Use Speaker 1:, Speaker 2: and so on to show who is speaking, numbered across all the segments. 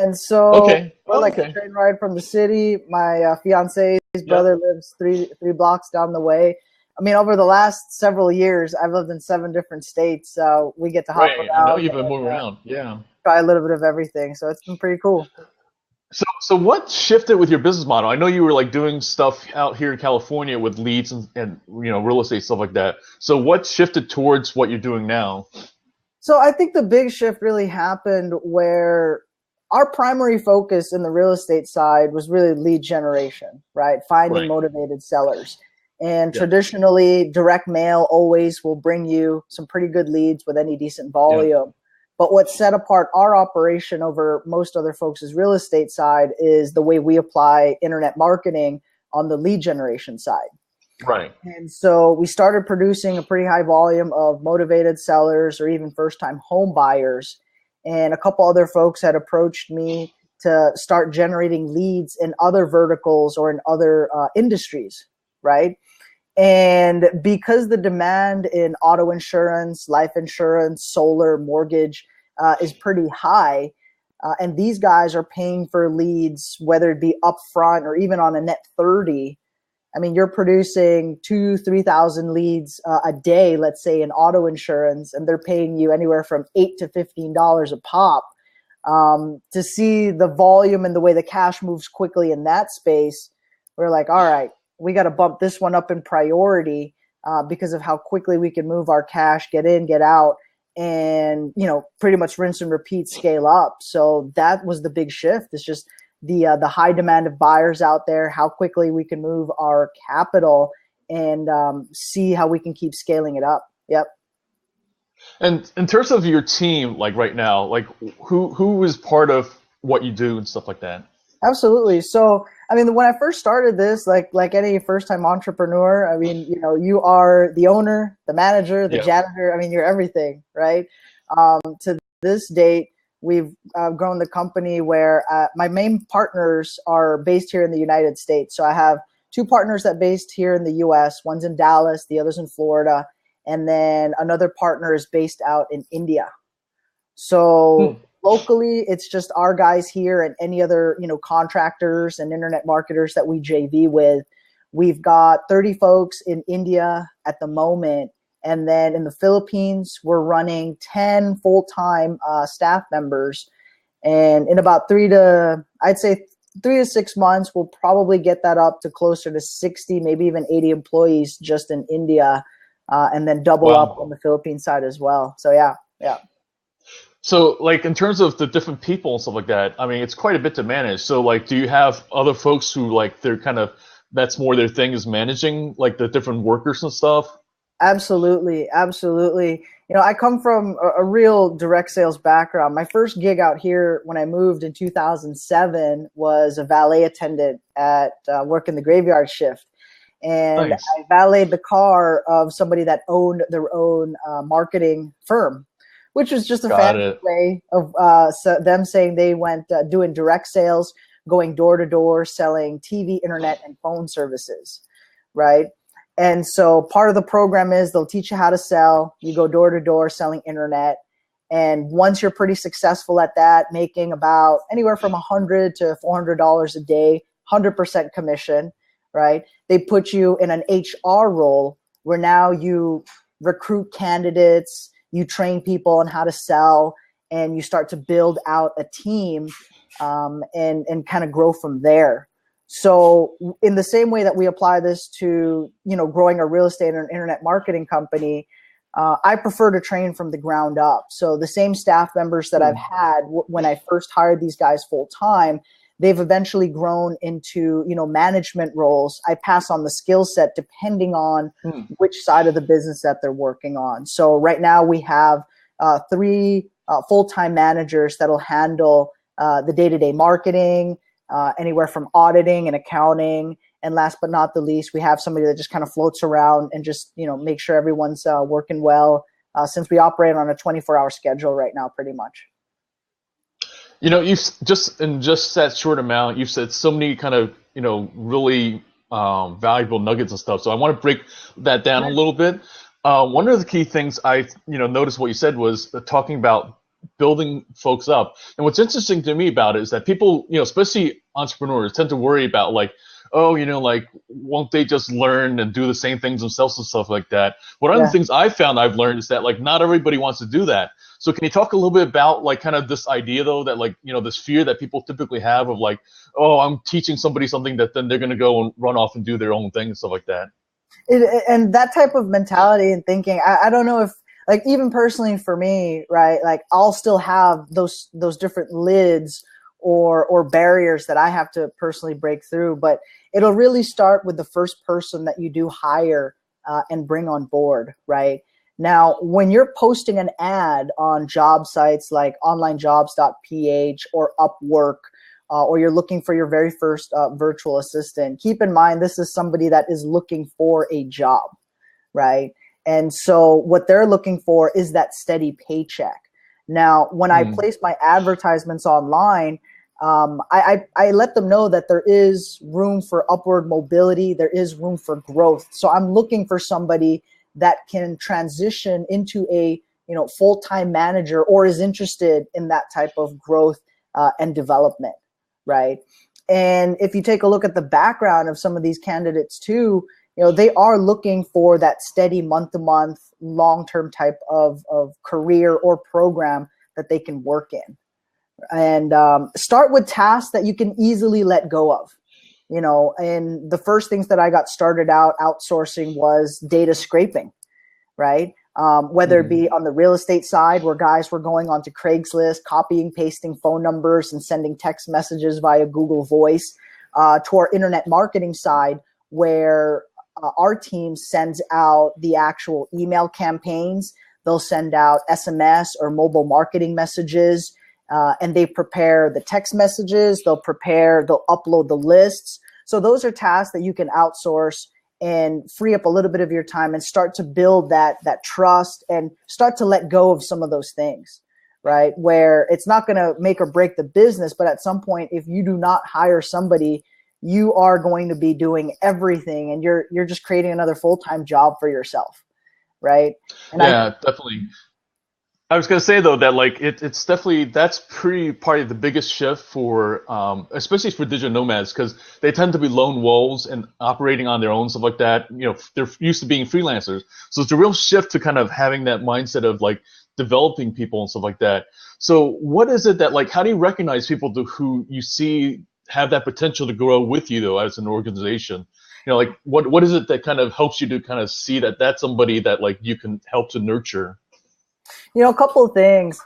Speaker 1: And so
Speaker 2: Okay.
Speaker 1: we're like a
Speaker 2: Okay.
Speaker 1: train ride from the city. My fiance's
Speaker 2: Yep.
Speaker 1: brother lives three blocks down the way. I mean, over the last several years, I've lived in 7 different states, so we get to hop
Speaker 2: Right. I know
Speaker 1: around
Speaker 2: you've been
Speaker 1: and
Speaker 2: moving around. Yeah.
Speaker 1: try a little bit of everything. So it's been pretty cool.
Speaker 2: So what shifted with your business model? I know you were like doing stuff out here in California with leads and real estate stuff like that. So what shifted towards what you're doing now?
Speaker 1: So I think the big shift really happened where our primary focus in the real estate side was really lead generation, right? Finding
Speaker 2: Right.
Speaker 1: motivated sellers. And
Speaker 2: Yeah.
Speaker 1: traditionally, direct mail always will bring you some pretty good leads with any decent
Speaker 2: Yeah.
Speaker 1: volume. But what set apart our operation over most other folks' real estate side is the way we apply internet marketing on the lead generation side.
Speaker 2: Right.
Speaker 1: And so we started producing a pretty high volume of motivated sellers or even first-time home buyers. And a couple other folks had approached me to start generating leads in other verticals or in other industries, right? And because the demand in auto insurance, life insurance, solar, mortgage is pretty high, and these guys are paying for leads, whether it be upfront or even on a net 30. I mean, you're producing 3,000 leads a day, let's say in auto insurance, and they're paying you anywhere from $8 to $15 a pop. To see the volume and the way the cash moves quickly in that space, we're like, all right, we got to bump this one up in priority because of how quickly we can move our cash, get in, get out, and pretty much rinse and repeat, scale up. So that was the big shift. It's just the high demand of buyers out there, how quickly we can move our capital, and see how we can keep scaling it up. Yep.
Speaker 2: And in terms of your team, like right now, like who is part of what you do and stuff like that?
Speaker 1: Absolutely. So, I mean, when I first started this, like any first-time entrepreneur, I mean, you are the owner, the manager, the
Speaker 2: Yeah.
Speaker 1: janitor. I mean, you're everything, right? To this date, we've grown the company where my main partners are based here in the United States. So I have two partners that based here in the U.S. One's in Dallas, the other's in Florida, and then another partner is based out in India.
Speaker 2: Hmm.
Speaker 1: So locally, it's just our guys here and any other, contractors and internet marketers that we JV with. We've got 30 folks in India at the moment. And then in the Philippines, we're running 10 full-time staff members. And in about I'd say 3 to 6 months, we'll probably get that up to closer to 60, maybe even 80 employees just in India, and then double up on
Speaker 2: Wow.
Speaker 1: the Philippine side as well. So yeah, yeah.
Speaker 2: So, like, in terms of the different people and stuff like that, I mean, it's quite a bit to manage. So, like, do you have other folks who, like, they're kind of, that's more their thing is managing, like, the different workers and stuff?
Speaker 1: Absolutely, absolutely. I come from a real direct sales background. My first gig out here when I moved in 2007 was a valet attendant at working the graveyard shift. And
Speaker 2: Nice.
Speaker 1: I valeted the car of somebody that owned their own marketing firm, which was just a
Speaker 2: Got
Speaker 1: fancy
Speaker 2: it.
Speaker 1: way of them saying they went doing direct sales, going door to door, selling TV, internet, and phone services, right? And so part of the program is they'll teach you how to sell. You go door to door selling internet. And once you're pretty successful at that, making about anywhere from $100 to $400 a day, 100% commission, right? They put you in an HR role where now you recruit candidates, you train people on how to sell, and you start to build out a team and kind of grow from there. So in the same way that we apply this to, growing a real estate and internet marketing company, I prefer to train from the ground up. So the same staff members that I've
Speaker 2: Hmm.
Speaker 1: had when I first hired these guys full time, they've eventually grown into, management roles. I pass on the skill set depending on
Speaker 2: Hmm.
Speaker 1: which side of the business that they're working on. So right now we have three full-time managers that'll handle the day-to-day marketing, anywhere from auditing and accounting. And last but not the least, we have somebody that just kind of floats around and just, make sure everyone's working well, since we operate on a 24-hour schedule right now, pretty much.
Speaker 2: Just in just that short amount, you've said so many kind of, really valuable nuggets and stuff. So I want to break that down a little bit. One of the key things I, noticed what you said was talking about building folks up. And what's interesting to me about it is that people, especially entrepreneurs, tend to worry about like, oh, like, won't they just learn and do the same things themselves and stuff like that? One of the
Speaker 1: Yeah.
Speaker 2: things I've learned is that like not everybody wants to do that. So can you talk a little bit about like kind of this idea though, that like, this fear that people typically have of like, oh, I'm teaching somebody something that then they're going to go and run off and do their own thing and stuff like that.
Speaker 1: And that type of mentality and thinking, I don't know if, like, even personally for me, right, like I'll still have those different lids or barriers that I have to personally break through, but it'll really start with the first person that you do hire and bring on board, right? Now, when you're posting an ad on job sites like onlinejobs.ph or Upwork, or you're looking for your very first virtual assistant, keep in mind this is somebody that is looking for a job, right? And so what they're looking for is that steady paycheck. Now, when I place my advertisements online, I let them know that there is room for upward mobility. There is room for growth. So I'm looking for somebody that can transition into a full-time manager or is interested in that type of growth and development, right? And if you take a look at the background of some of these candidates too, they are looking for that steady month-to-month, long-term type of career or program that they can work in. And start with tasks that you can easily let go of. And the first things that I got started out outsourcing was data scraping, right? Whether it be on the real estate side where guys were going onto Craigslist, copying, pasting phone numbers and sending text messages via Google Voice, to our internet marketing side where our team sends out the actual email campaigns. They'll send out SMS or mobile marketing messages, and they prepare the text messages. They'll upload the lists. So those are tasks that you can outsource and free up a little bit of your time and start to build that trust and start to let go of some of those things, right? Where it's not going to make or break the business, but at some point, if you do not hire somebody, you are going to be doing everything and you're just creating another full-time job for yourself, right? And
Speaker 2: definitely. I was going to say though that like it's definitely that's pretty part of the biggest shift for especially for digital nomads because they tend to be lone wolves and operating on their own stuff like that. They're used to being freelancers, so it's a real shift to kind of having that mindset of like developing people and stuff like that. So what is it that like how do you recognize people who you see have that potential to grow with you though as an organization? Like what is it that kind of helps you to kind of see that that's somebody that like you can help to nurture?
Speaker 1: A couple of things.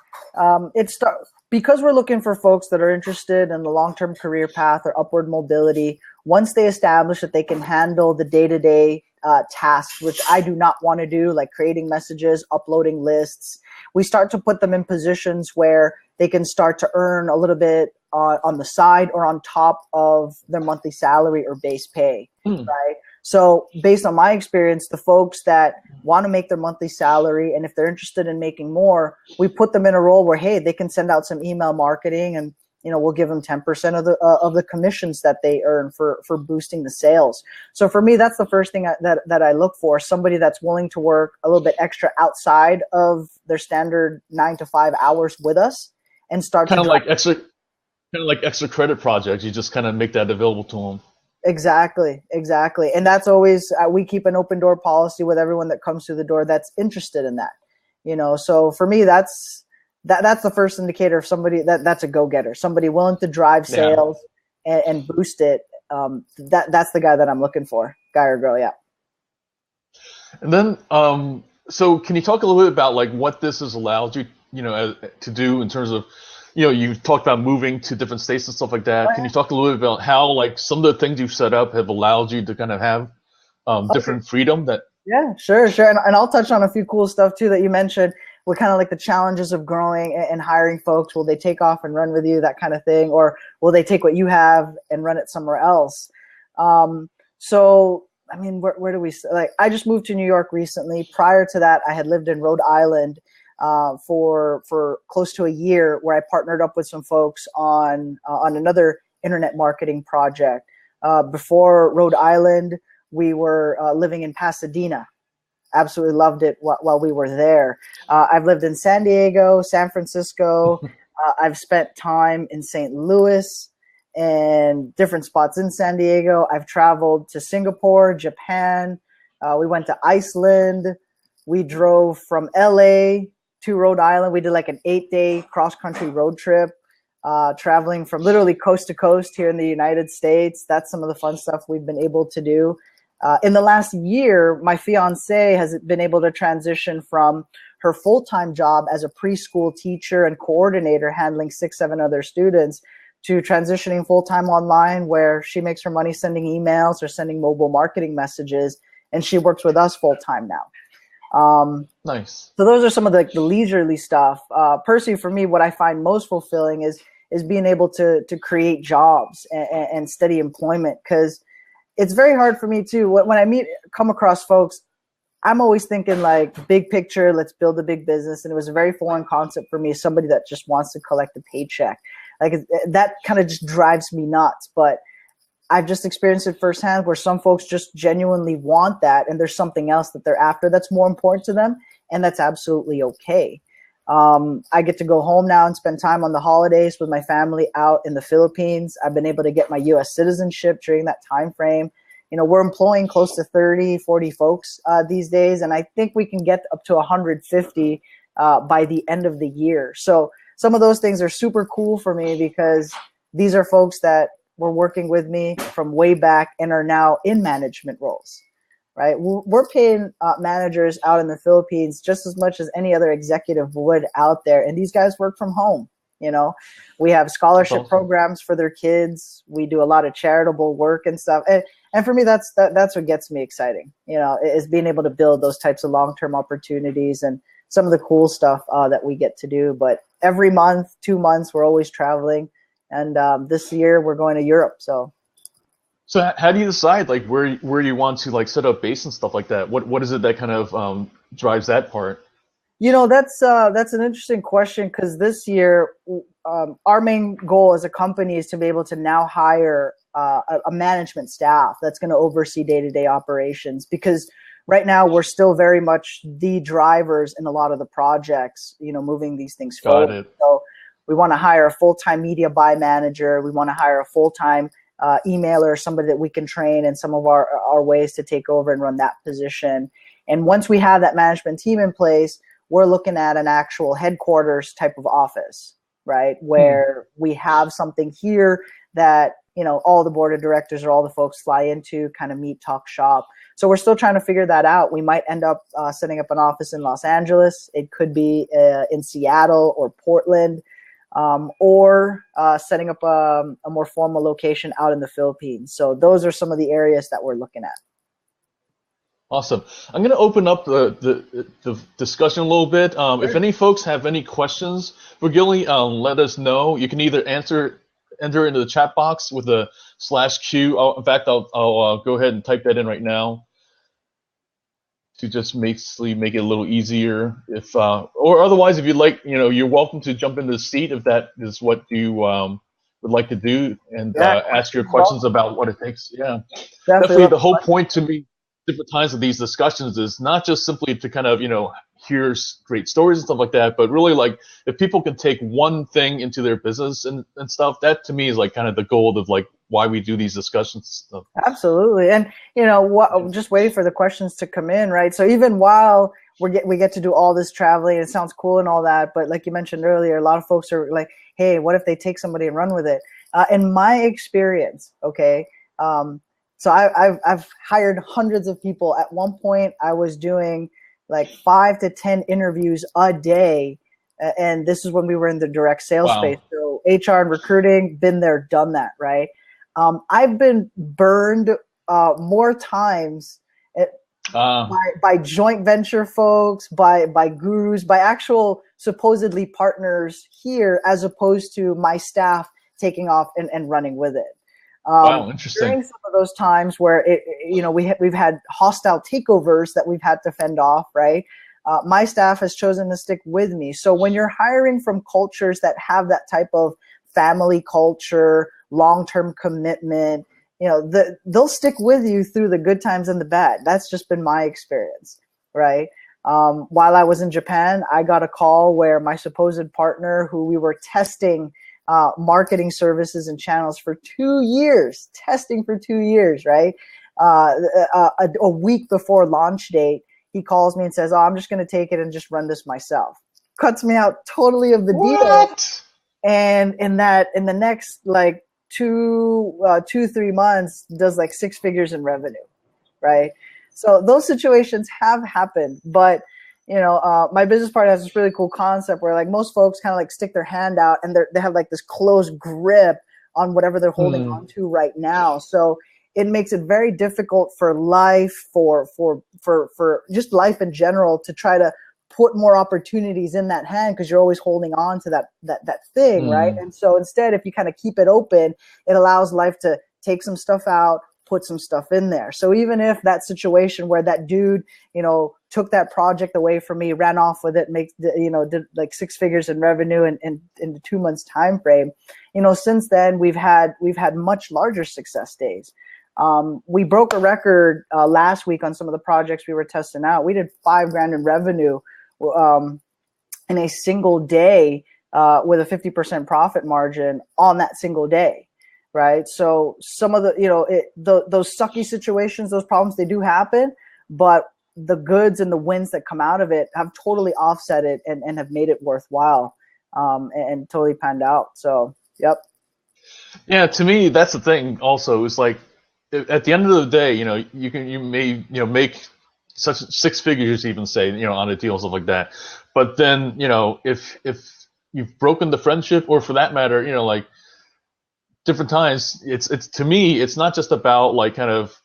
Speaker 1: Because we're looking for folks that are interested in the long-term career path or upward mobility. Once they establish that they can handle the day-to-day tasks, which I do not want to do, like creating messages, uploading lists, we start to put them in positions where they can start to earn a little bit on the side or on top of their monthly salary or base pay, right? So based on my experience, the folks that want to make their monthly salary, and if they're interested in making more, we put them in a role where, hey, they can send out some email marketing and, we'll give them 10% of the commissions that they earn for boosting the sales. So for me, that's the first thing that I look for, somebody that's willing to work a little bit extra outside of their standard 9 to 5 hours with us and start
Speaker 2: kind of like extra credit projects. You just kind of make that available to them.
Speaker 1: Exactly. And that's always, we keep an open door policy with everyone that comes through the door that's interested in that, so for me, that's the first indicator of somebody that's a go-getter, somebody willing to drive sales and boost it. That's the guy that I'm looking for, guy or girl. Yeah.
Speaker 2: And then, so can you talk a little bit about like what this has allowed you, to do in terms of, you talked about moving to different states and stuff like that. Can you talk a little bit about how like some of the things you've set up have allowed you to kind of have different freedom that?
Speaker 1: Yeah, sure. And I'll touch on a few cool stuff too that you mentioned. What kind of like the challenges of growing and hiring folks? Will they take off and run with you, that kind of thing? Or will they take what you have and run it somewhere else? So, I mean, where do we, like, I just moved to New York recently. Prior to that, I had lived in Rhode Island for close to a year, where I partnered up with some folks on another internet marketing project. Before Rhode Island, we were living in Pasadena. absolutely loved it while we were there. I've lived in San Diego, San Francisco. I've spent time in St. Louis and different spots in San Diego. I've traveled to Singapore, Japan. We went to Iceland. We drove from LA to Rhode Island. We did like an 8-day cross-country road trip, traveling from literally coast to coast here in the United States. That's some of the fun stuff we've been able to do. In the last year, my fiance has been able to transition from her full-time job as a preschool teacher and coordinator handling 6-7 other students to transitioning full-time online, where she makes her money sending emails or sending mobile marketing messages, and she works with us full-time now.
Speaker 2: Nice.
Speaker 1: So those are some of the leisurely stuff. Personally, for me, what I find most fulfilling is being able to create jobs and steady employment, because it's very hard for me too. When I come across folks, I'm always thinking like big picture, let's build a big business. And it was a very foreign concept for me, somebody that just wants to collect a paycheck. Like that kind of just drives me nuts. But I've just experienced it firsthand where some folks just genuinely want that, and there's something else that they're after that's more important to them, and that's absolutely okay. I get to go home now and spend time on the holidays with my family out in the Philippines. I've been able to get my U.S. citizenship during that time frame. We're employing close to 30, 40 folks these days, and I think we can get up to 150 by the end of the year. So some of those things are super cool for me, because these are folks that were working with me from way back and are now in management roles, right? We're paying managers out in the Philippines just as much as any other executive would out there, and these guys work from home. We have scholarship programs for their kids. We do a lot of charitable work and stuff. And for me, that's what gets me exciting, is being able to build those types of long-term opportunities and some of the cool stuff that we get to do. But every month, 2 months, we're always traveling. And this year we're going to Europe. So
Speaker 2: how do you decide like where you want to like set up base and stuff like that? What is it that kind of drives that part?
Speaker 1: That's an interesting question, because this year our main goal as a company is to be able to now hire a management staff that's going to oversee day-to-day operations, because right now we're still very much the drivers in a lot of the projects, moving these things forward.
Speaker 2: Got it.
Speaker 1: So we want to hire a full-time media buy manager. We want to hire a full-time emailer, somebody that we can train in some of our ways to take over and run that position. And once we have that management team in place, we're looking at an actual headquarters type of office, right? Where we have something here that, all the board of directors or all the folks fly into, kind of meet, talk, shop. So we're still trying to figure that out. We might end up setting up an office in Los Angeles. It could be in Seattle or Portland. Or setting up a more formal location out in the Philippines. So those are some of the areas that we're looking at.
Speaker 2: Awesome. I'm going to open up the discussion a little bit.
Speaker 1: Sure.
Speaker 2: If any folks have any questions for Gilly, let us know. You can either enter into the chat box with a /Q. In fact, I'll go ahead and type that in right now to just make it a little easier. If or otherwise, if you'd like, you're welcome to jump into the seat if that is what you would like to do, and ask your questions about what it takes. Yeah, definitely. The whole point to me, different times of these discussions, is not just simply to kind of hear great stories and stuff like that, but really like if people can take one thing into their business and stuff, that to me is like kind of the goal of like why we do these discussions.
Speaker 1: Absolutely. And just waiting for the questions to come in, right? So even while we get to do all this traveling, it sounds cool and all that, but like you mentioned earlier, a lot of folks are like, hey, what if they take somebody and run with it? In my experience, okay, so I've hired hundreds of people. At one point I was doing like 5 to 10 interviews a day, and this is when we were in the direct sales space. So HR and recruiting, been there, done that, right? I've been burned more times by joint venture folks, by gurus, by actual supposedly partners here, as opposed to my staff taking off and running with it.
Speaker 2: Wow, interesting.
Speaker 1: During some of those times where we've had hostile takeovers that we've had to fend off, right? My staff has chosen to stick with me. So when you're hiring from cultures that have that type of family culture, long-term commitment, they'll stick with you through the good times and the bad. That's just been my experience. right? While I was in Japan, I got a call where my supposed partner, who we were testing marketing services and channels for 2 years, testing for 2 years, right? A week before launch date, he calls me and says, "Oh, I'm just going to take it and just run this myself." Cuts me out totally of the deal. And in the next like 3 months, does like 6 figures in revenue, right? So those situations have happened, but my business partner has this really cool concept where like most folks kind of like stick their hand out and they have like this close grip on whatever they're holding on to right now. So it makes it very difficult for life, for just life in general, to try to put more opportunities in that hand, because you're always holding on to that thing, right? And so instead, if you kind of keep it open, it allows life to take some stuff out, put some stuff in there. So even if that situation where that dude, took that project away from me, ran off with it, did like 6 figures in revenue in the 2 months time frame, since then we've had much larger success days. We broke a record last week on some of the projects we were testing out. We did $5,000 in revenue in a single day with a 50% profit margin on that single day. Right. So some of those sucky situations, those problems, they do happen, but the goods and the wins that come out of it have totally offset it and have made it worthwhile and totally panned out. So, yep.
Speaker 2: Yeah, to me, that's the thing also, is like, at the end of the day, you may make such 6 figures, even say, on a deal and stuff like that. But then, if you've broken the friendship, or for that matter, like, different times, it's to me, it's not just about like kind of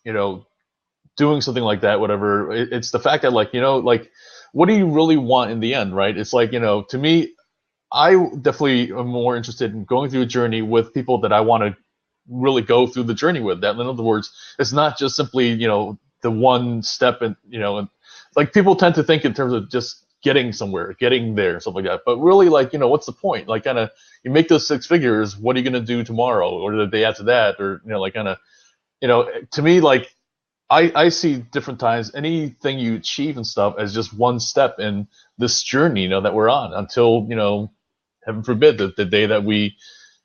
Speaker 2: doing something like that, whatever. It's the fact that like like, what do you really want in the end, right? It's like, to me, I definitely am more interested in going through a journey with people that I want to really go through the journey with. That, in other words, it's not just simply the one step, and and like, people tend to think in terms of just getting somewhere, getting there, stuff like that. But really, like, what's the point? Like, kind of, you make those 6 figures, what are you going to do tomorrow or the day after that? Or, like, kind of, to me, like, I see different times, anything you achieve and stuff as just one step in this journey, that we're on, until, heaven forbid, the day that we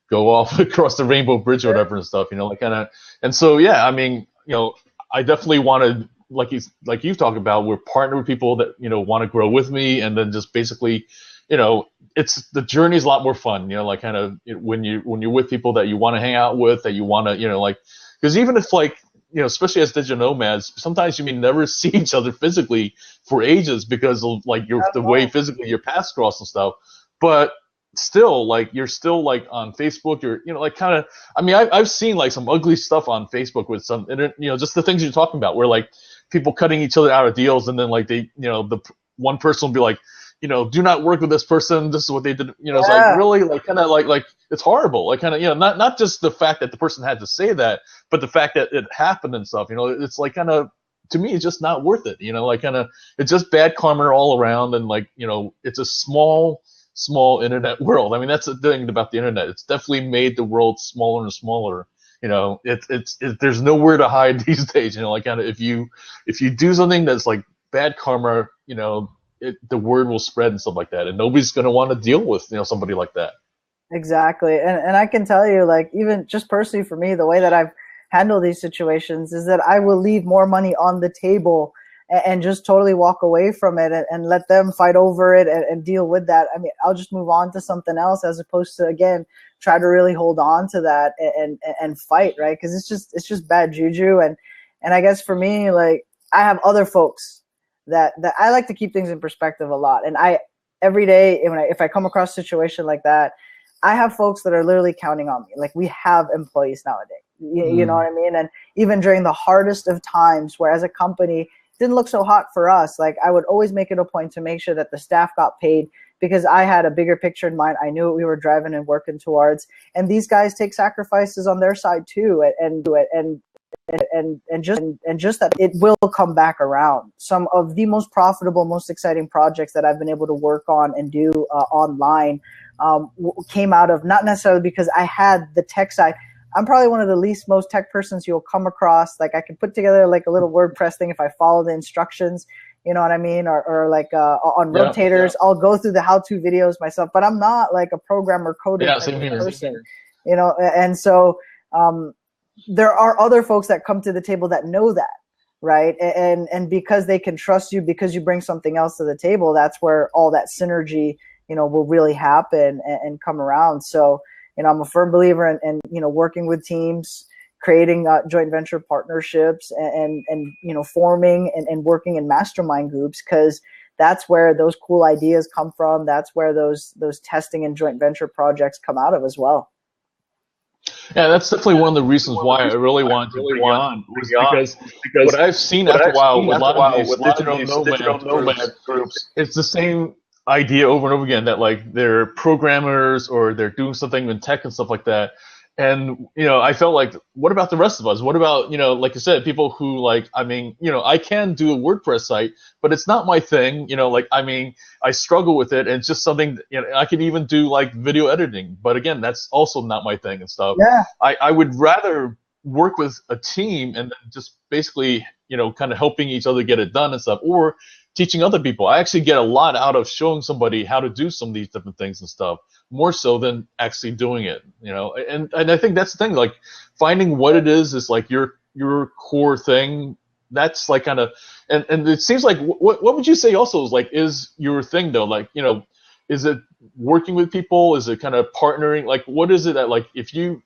Speaker 2: go off across the rainbow bridge or whatever and stuff, like, kind of. And so, yeah, I mean, I definitely want to, like you've talked about, we're partnered with people that want to grow with me, and then just basically, it's, the journey is a lot more fun, like, kind of, when you're with people that you want to hang out with, that you want to, like, because even if, like, especially as digital nomads, sometimes you may never see each other physically for ages because of like the way physically your paths cross and stuff, but still, like, you're still like on Facebook, you're like, kind of, I mean, I've seen like some ugly stuff on Facebook with some just the things you're talking about, where like people cutting each other out of deals, and then like they the one person will be like, do not work with this person, this is what they did, it's like, really, like, kind of like it's horrible, like, kind of, not just the fact that the person had to say that, but the fact that it happened and stuff, it's like, kind of, to me, it's just not worth it, like, kind of, it's just bad karma all around. And like, it's a small internet world. I mean, that's the thing about the internet. It's definitely made the world smaller and smaller. It's there's nowhere to hide these days. Like, kind of, if you do something that's like bad karma, the word will spread and stuff like that, and nobody's going to want to deal with somebody like that.
Speaker 1: Exactly. And I can tell you, like, even just personally for me, the way that I've handled these situations is that I will leave more money on the table and just totally walk away from it and let them fight over it and deal with that. I mean, I'll just move on to something else, as opposed to, again, try to really hold on to that and fight, right? Because it's just bad juju. And I guess for me, like, I have other folks that I like to keep things in perspective a lot. And every day, if I come across a situation like that, I have folks that are literally counting on me. Like, we have employees nowadays, you know what I mean? And even during the hardest of times, where as a company didn't look so hot for us, like, I would always make it a point to make sure that the staff got paid, because I had a bigger picture in mind. I knew what we were driving and working towards, and these guys take sacrifices on their side too, and do it. And just that it will come back around. Some of the most profitable, most exciting projects that I've been able to work on and do online came out of, not necessarily because I had the tech side. I'm probably one of the least most tech persons you'll come across. Like, I can put together like a little WordPress thing if I follow the instructions. you know what I mean? Or like on
Speaker 2: Yeah.
Speaker 1: rotators, I'll go through the how-to videos myself, but I'm not like a programmer coder
Speaker 2: Yeah.
Speaker 1: type
Speaker 2: Same
Speaker 1: of
Speaker 2: here.
Speaker 1: person, you know? And so there are other folks that come to the table that know that, right? And because they can trust you, because you bring something else to the table, that's where all that synergy, you know, will really happen and come around. So, you know, I'm a firm believer in you know, working with teams, creating joint venture partnerships, and you know, forming and working in mastermind groups, because that's where those cool ideas come from. That's where those testing and joint venture projects come out of as well.
Speaker 2: Yeah, that's definitely one of the reasons why I really wanted to bring you on, was because what I've seen after a while with a lot of these digital nomad groups, it's the same idea over and over again, that like they're programmers or they're doing something in tech and stuff like that. And, you know, I felt like, what about the rest of us? What about, you know, like I said, people who like, I mean, you know, I can do a WordPress site, but it's not my thing. You know, like, I mean, I struggle with it, and it's just something that, you know, I could even do like video editing, but again, that's also not my thing and stuff.
Speaker 1: Yeah.
Speaker 2: I would rather work with a team and then just basically, you know, kind of helping each other get it done and stuff, or teaching other people. I actually get a lot out of showing somebody how to do some of these different things and stuff, more so than actually doing it, you know. And I think that's the thing, like finding what it is like your core thing. That's like kind of, and it seems like, what would you say also is like, is your thing though, like, you know, is it working with people? Is it kind of partnering? Like, what is it that, like, if you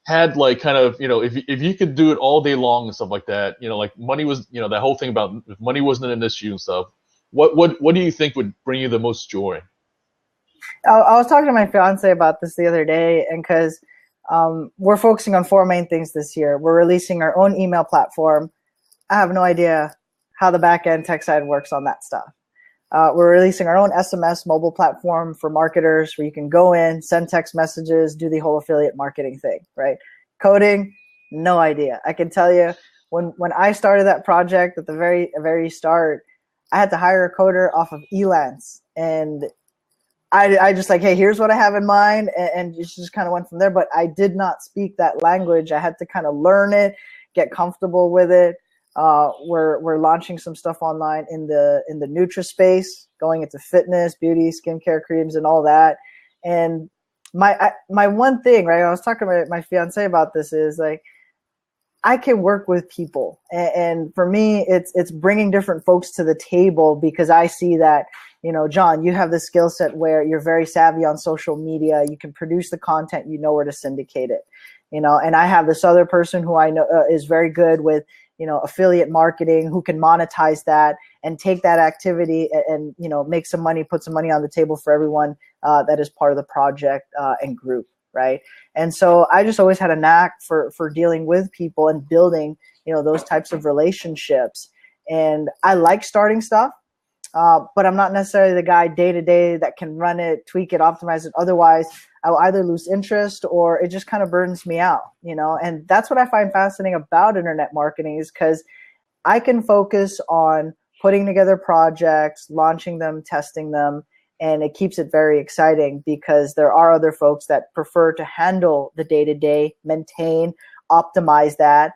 Speaker 2: had like kind of, you know, if you could do it all day long and stuff like that, you know, like money was, you know, that whole thing about if money wasn't an issue and stuff, what do you think would bring you the most joy?
Speaker 1: I was talking to my fiance about this the other day, and because we're focusing on four main things this year. We're releasing our own email platform. I have no idea how the back end tech side works on that stuff. We're releasing our own SMS mobile platform for marketers, where you can go in, send text messages, do the whole affiliate marketing thing, right? Coding, no idea. I can tell you, when I started that project at the very start, I had to hire a coder off of Elance, and I just like, hey, here's what I have in mind, and just kind of went from there. But I did not speak that language. I had to kind of learn it, get comfortable with it. We're launching some stuff online in the Nutra space, going into fitness, beauty, skincare, creams, and all that. And my one thing, right? I was talking to my fiance about this, is like, I can work with people, and for me, it's bringing different folks to the table, because I see that, you know, John, you have the skill set where you're very savvy on social media. You can produce the content, you know where to syndicate it, you know. And I have this other person who I know is very good with, you know, affiliate marketing, who can monetize that and take that activity and you know, make some money, put some money on the table for everyone that is part of the project and group, right? And so I just always had a knack for dealing with people and building, you know, those types of relationships. And I like starting stuff, but I'm not necessarily the guy day to day that can run it, tweak it, optimize it. Otherwise, I'll either lose interest or it just kind of burdens me out, you know. And that's what I find fascinating about internet marketing, is because I can focus on putting together projects, launching them, testing them, and it keeps it very exciting, because there are other folks that prefer to handle the day-to-day, maintain, optimize that.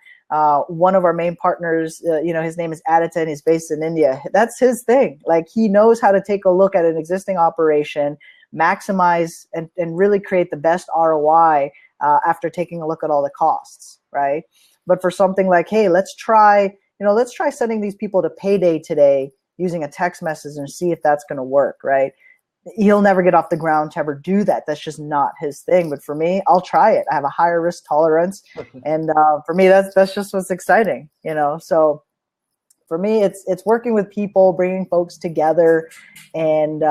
Speaker 1: One of our main partners, you know, his name is Aditya, and he's based in India. That's his thing. Like, he knows how to take a look at an existing operation, maximize and really create the best ROI after taking a look at all the costs, right? But for something like, hey, let's try sending these people to payday today using a text message and see if that's going to work, right? He'll never get off the ground to ever do that. That's just not his thing. But for me, I'll try it. I have a higher risk tolerance, and for me, that's just what's exciting, you know. So for me, it's working with people, bringing folks together, and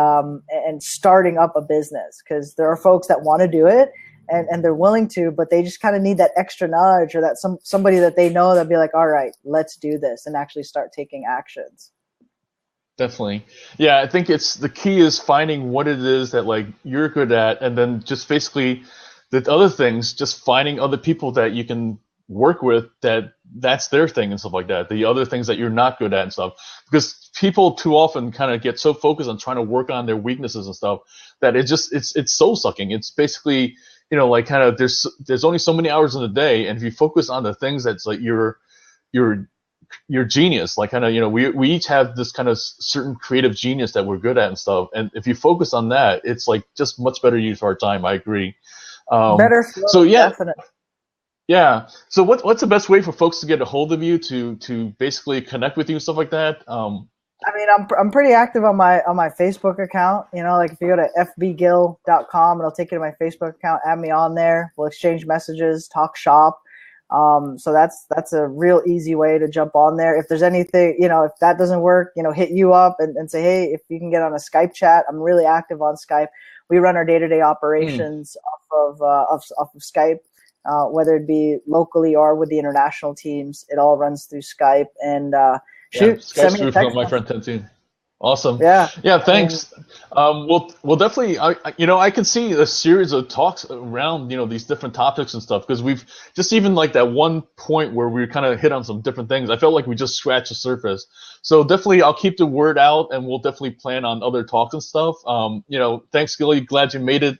Speaker 1: starting up a business, because there are folks that want to do it and they're willing to, but they just kind of need that extra nudge, or that somebody that they know that'd be like, all right, let's do this, and actually start taking actions.
Speaker 2: Definitely. Yeah, I think it's the key is finding what it is that like you're good at, and then just basically the other things, just finding other people that you can work with that's their thing and stuff like that. The other things that you're not good at and stuff. Because people too often kind of get so focused on trying to work on their weaknesses and stuff that it's soul sucking. It's basically, you know, like kind of there's only so many hours in the day, and if you focus on the things that's like you're your genius. Like kind of, we each have this kind of certain creative genius that we're good at and stuff. And if you focus on that, it's like just much better use of our time. I agree.
Speaker 1: Better flow,
Speaker 2: So yeah,
Speaker 1: definitely.
Speaker 2: yeah. So what's the best way for folks to get a hold of you to basically connect with you and stuff like that?
Speaker 1: I mean, I'm pretty active on my Facebook account. Like if you go to fbgill.com, it'll take you to my Facebook account. Add me on there. We'll exchange messages, talk shop. So that's a real easy way to jump on there. If there's anything, if that doesn't work, hit you up and say, hey, if you can get on a Skype chat. I'm really active on Skype. We run our day-to-day operations off of Skype, whether it be locally or with the international teams. It all runs through Skype. And shoot, send
Speaker 2: Skype's
Speaker 1: me a
Speaker 2: through from
Speaker 1: text.
Speaker 2: my friend Tenzin. Awesome.
Speaker 1: Yeah.
Speaker 2: Yeah, thanks. We'll definitely, I can see a series of talks around, these different topics and stuff, because we've just even like that one point where we kind of hit on some different things. I felt like we just scratched the surface. So definitely I'll keep the word out and we'll definitely plan on other talks and stuff. Thanks, Gilly. Glad you made it.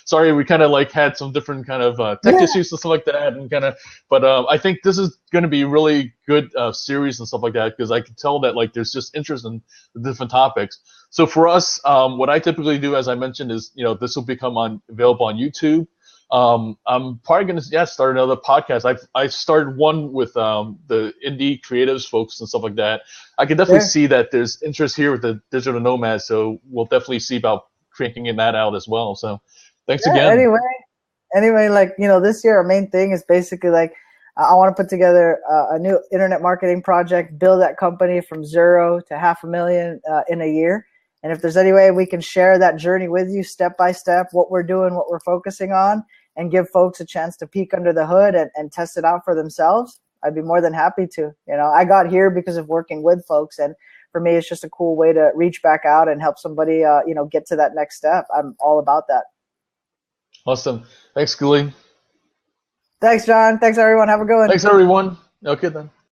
Speaker 2: Sorry, we kind of like had some different kind of tech issues and stuff like that, and but I think this is going to be really good series and stuff like that, because I can tell that like there's just interest in the different topics. So for us, what I typically do, as I mentioned, is this will become available on YouTube. I'm probably going to start another podcast. I started one with the indie creatives folks and stuff like that. I can definitely see that there's interest here with the digital nomad, so we'll definitely see about cranking that out as well. So thanks again.
Speaker 1: Anyway, like this year our main thing is basically like I want to put together a new internet marketing project, build that company from 0 to $500,000 in a year. And if there's any way we can share that journey with you step by step, what we're doing, what we're focusing on, and give folks a chance to peek under the hood and test it out for themselves, I'd be more than happy to. I got here because of working with folks. And for me, it's just a cool way to reach back out and help somebody, get to that next step. I'm all about that.
Speaker 2: Awesome. Thanks, Gilly.
Speaker 1: Thanks, John. Thanks, everyone. Have a good one.
Speaker 2: Thanks, everyone. Okay, then.